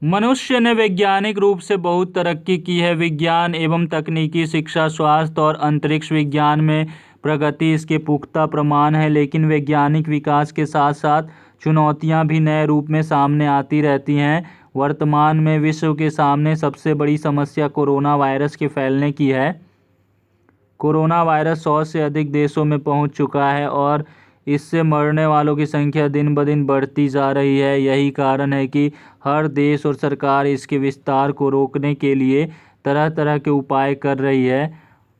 मनुष्य ने वैज्ञानिक रूप से बहुत तरक्की की है। विज्ञान एवं तकनीकी शिक्षा, स्वास्थ्य और अंतरिक्ष विज्ञान में प्रगति इसके पुख्ता प्रमाण है। लेकिन वैज्ञानिक विकास के साथ साथ चुनौतियां भी नए रूप में सामने आती रहती हैं। वर्तमान में विश्व के सामने सबसे बड़ी समस्या कोरोना वायरस के फैलने की है। कोरोना वायरस 100 से अधिक देशों में पहुंच चुका है और इससे मरने वालों की संख्या दिन ब दिन बढ़ती जा रही है। यही कारण है कि हर देश और सरकार इसके विस्तार को रोकने के लिए तरह तरह के उपाय कर रही है।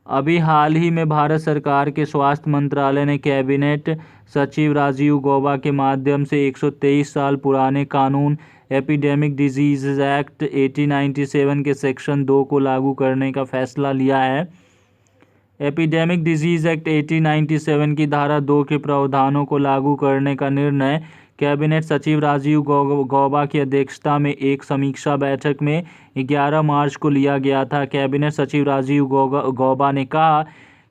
अभी हाल ही में भारत सरकार के स्वास्थ्य मंत्रालय ने कैबिनेट सचिव राजीव गौबा के माध्यम से 123 साल पुराने कानून एपिडेमिक डिजीज एक्ट 1897 के सेक्शन 2 को लागू करने का फैसला लिया है। एपिडेमिक डिजीज एक्ट 1897 की धारा 2 के प्रावधानों को लागू करने का निर्णय कैबिनेट सचिव राजीव गौबा की अध्यक्षता में एक समीक्षा बैठक में 11 मार्च को लिया गया था। कैबिनेट सचिव राजीव गौबा ने कहा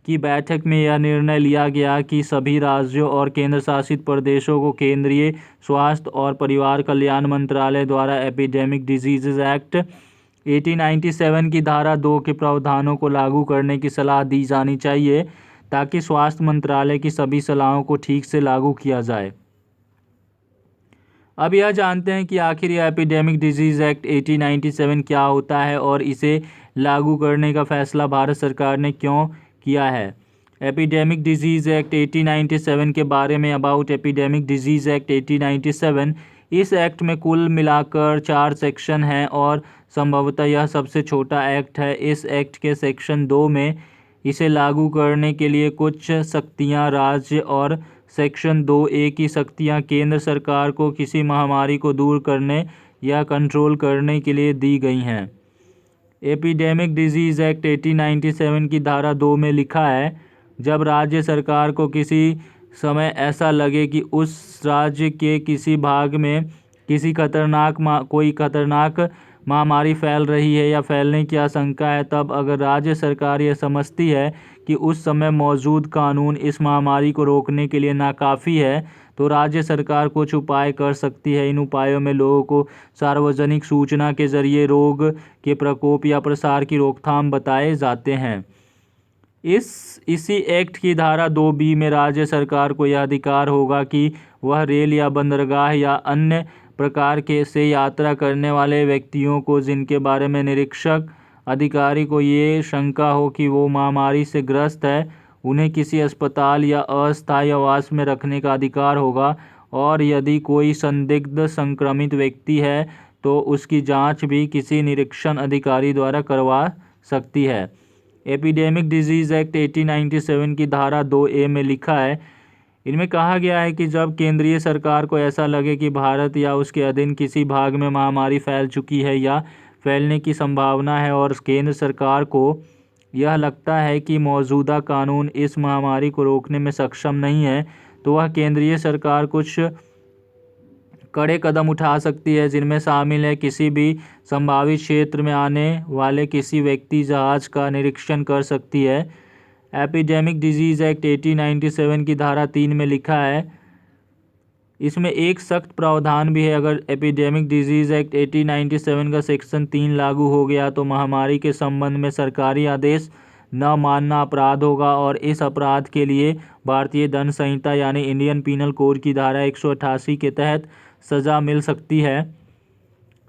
कि बैठक में यह निर्णय लिया गया कि सभी राज्यों और केंद्र शासित प्रदेशों को केंद्रीय स्वास्थ्य और परिवार कल्याण मंत्रालय द्वारा एपिडेमिक डिजीज़ एक्ट 1897 की धारा 2 के प्रावधानों को लागू करने की सलाह दी जानी चाहिए ताकि स्वास्थ्य मंत्रालय की सभी सलाहों को ठीक से लागू किया जाए। अब यह जानते हैं कि आखिर यह एपिडेमिक डिजीज़ एक्ट 1897 क्या होता है और इसे लागू करने का फैसला भारत सरकार ने क्यों किया है। एपिडेमिक डिजीज़ एक्ट 1897 के बारे में अबाउट एपिडेमिक डिजीज़ एक्ट 1897। इस एक्ट में कुल मिलाकर 4 सेक्शन हैं और संभवतः यह सबसे छोटा एक्ट है। इस एक्ट के सेक्शन 2 में इसे लागू करने के लिए कुछ शक्तियां राज्य और सेक्शन 2A की शक्तियां केंद्र सरकार को किसी महामारी को दूर करने या कंट्रोल करने के लिए दी गई हैं। एपिडेमिक डिजीज़ एक्ट 1897 की धारा 2 में लिखा है, जब राज्य सरकार को किसी समय ऐसा लगे कि उस राज्य के किसी भाग में कोई खतरनाक महामारी फैल रही है या फैलने की आशंका है, तब अगर राज्य सरकार यह समझती है कि उस समय मौजूद कानून इस महामारी को रोकने के लिए नाकाफ़ी है, तो राज्य सरकार कुछ उपाय कर सकती है। इन उपायों में लोगों को सार्वजनिक सूचना के जरिए रोग के प्रकोप या प्रसार की रोकथाम बताए जाते हैं। इसी एक्ट की धारा 2B में राज्य सरकार को यह अधिकार होगा कि वह रेल या बंदरगाह या अन्य प्रकार के से यात्रा करने वाले व्यक्तियों को जिनके बारे में निरीक्षक अधिकारी को ये शंका हो कि वो महामारी से ग्रस्त है, उन्हें किसी अस्पताल या अस्थायी आवास में रखने का अधिकार होगा। और यदि कोई संदिग्ध संक्रमित व्यक्ति है तो उसकी जांच भी किसी निरीक्षण अधिकारी द्वारा करवा सकती है। एपिडेमिक डिजीज़ एक्ट 1897 की धारा 2A में लिखा है, इनमें कहा गया है कि जब केंद्रीय सरकार को ऐसा लगे कि भारत या उसके अधीन किसी भाग में महामारी फैल चुकी है या फैलने की संभावना है और केंद्र सरकार को यह लगता है कि मौजूदा कानून इस महामारी को रोकने में सक्षम नहीं है, तो वह केंद्रीय सरकार कुछ कड़े कदम उठा सकती है, जिनमें शामिल है किसी भी संभावित क्षेत्र में आने वाले किसी व्यक्ति जहाज का निरीक्षण कर सकती है। एपिडेमिक डिजीज़ एक्ट 1897 की धारा 3 में लिखा है, इसमें एक सख्त प्रावधान भी है, अगर एपिडेमिक डिजीज़ एक्ट 1897 का सेक्शन 3 लागू हो गया तो महामारी के संबंध में सरकारी आदेश न मानना अपराध होगा और इस अपराध के लिए भारतीय दंड संहिता यानी इंडियन पीनल कोड की धारा 188 के तहत सज़ा मिल सकती है।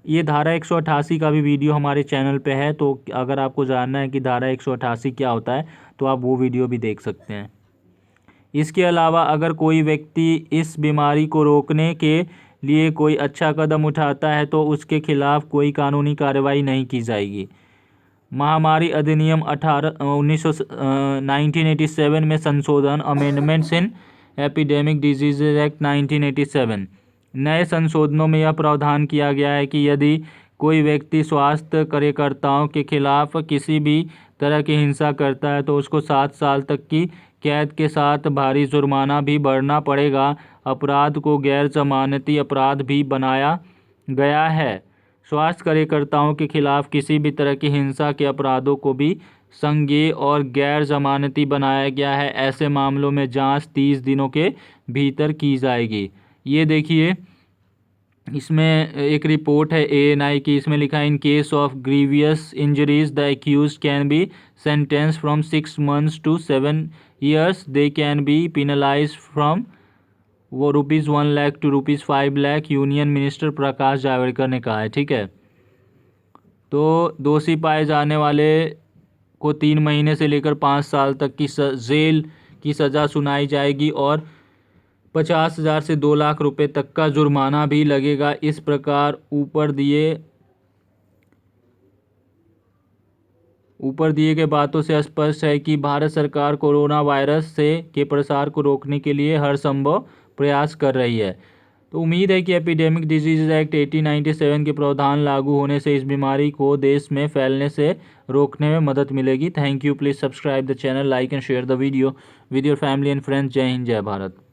ये धारा 188 का भी वीडियो हमारे चैनल पे है, तो अगर आपको जानना है कि धारा 188 क्या होता है तो आप वो वीडियो भी देख सकते हैं। इसके अलावा अगर कोई व्यक्ति इस बीमारी को रोकने के लिए कोई अच्छा कदम उठाता है तो उसके खिलाफ कोई कानूनी कार्रवाई नहीं की जाएगी। महामारी अधिनियम 1987 में संशोधन अमेंडमेंट्स इन एपिडेमिक डिजीज़ एक्ट 1987। नए संशोधनों में यह प्रावधान किया गया है कि यदि कोई व्यक्ति स्वास्थ्य कार्यकर्ताओं के खिलाफ किसी भी तरह की हिंसा करता है तो उसको 7 साल तक की कैद के साथ भारी जुर्माना भी भरना पड़ेगा। अपराध को गैर जमानती अपराध भी बनाया गया है। स्वास्थ्य कार्यकर्ताओं के खिलाफ किसी भी तरह की हिंसा के अपराधों को भी संज्ञेय और गैर जमानती बनाया गया है। ऐसे मामलों में जांच 30 दिनों के भीतर की जाएगी। ये देखिए, इसमें एक रिपोर्ट है ANI की, इसमें लिखा है in case of grievous injuries the accused can be sentenced from 6 months to 7 years. They can be penalised from वो ₹1 lakh to ₹5 lakh, union minister Prakash Javadekar ने कहा है। ठीक है, तो दोषी पाए जाने वाले को 3 महीने से लेकर 5 साल तक की जेल की सज़ा सुनाई जाएगी और 50,000 से 2 लाख रुपए तक का जुर्माना भी लगेगा। इस प्रकार ऊपर दिए गए बातों से स्पष्ट है कि भारत सरकार कोरोना वायरस के प्रसार को रोकने के लिए हर संभव प्रयास कर रही है। तो उम्मीद है कि एपिडेमिक डिजीज एक्ट 1897 के प्रावधान लागू होने से इस बीमारी को देश में फैलने से रोकने में मदद मिलेगी। Thank you. Please subscribe the channel, like and share the video with your family and friends. जय हिंद, जय भारत।